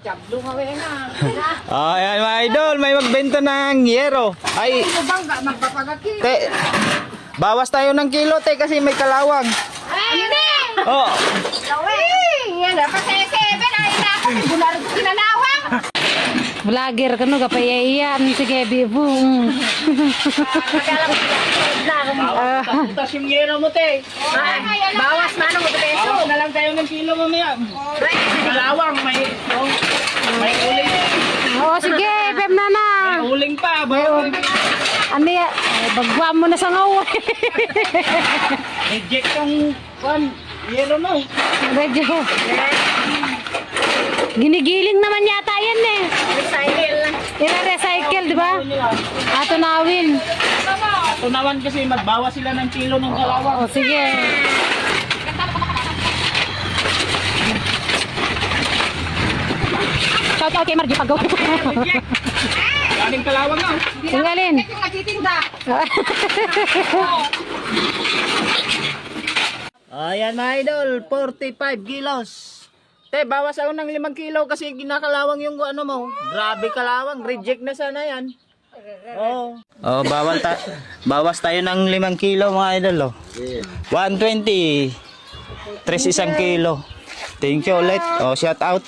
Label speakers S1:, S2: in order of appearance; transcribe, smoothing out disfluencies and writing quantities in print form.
S1: Jablo ka na.
S2: Ayan mga idol, may magbenta ng yero. Ay,
S1: Ito bang magpapagaki?
S2: te, bawas tayo ng kilo te kasi may kalawang.
S1: Hindi!
S2: Oh,
S1: Yan na, kasi 7 ay na ako. Bular ko kinalawang.
S3: Vlogger ka no, kapayayan. Sige, bibo.
S2: butas yung yero mo te.
S1: Bawas man ang peso.
S2: Bawas na lang tayo ng kilo mamaya. Kalawang, may uling.
S3: Oo, sige, pem na na.
S2: May uling pa. May
S3: Ano yan? Bagwam mo na sa ngaw.
S2: Eject yung yero mo.
S3: Medyo. Ginigiling naman yata yan eh.
S1: Recycle.
S3: Yan ang recycle, di ba? Atunawin.
S2: Tunawan kasi magbawas sila ng kilo ng kalawang.
S3: O, sige. Shout out kay Margie Pagaw.
S2: Galing kalawang na.
S3: Tinggalin.
S1: Yung nagtitinda.
S2: Ayan mga idol, 45 kilos. Te, bawas ako ng 5 kilo kasi ginakalawang yung ano mo. Grabe kalawang, reject na sana yan. Oh, bawas tayo ng 5 kilo mga idol. Oh. 120. 3 isang kilo. Thank you ulit. Oh, shout out.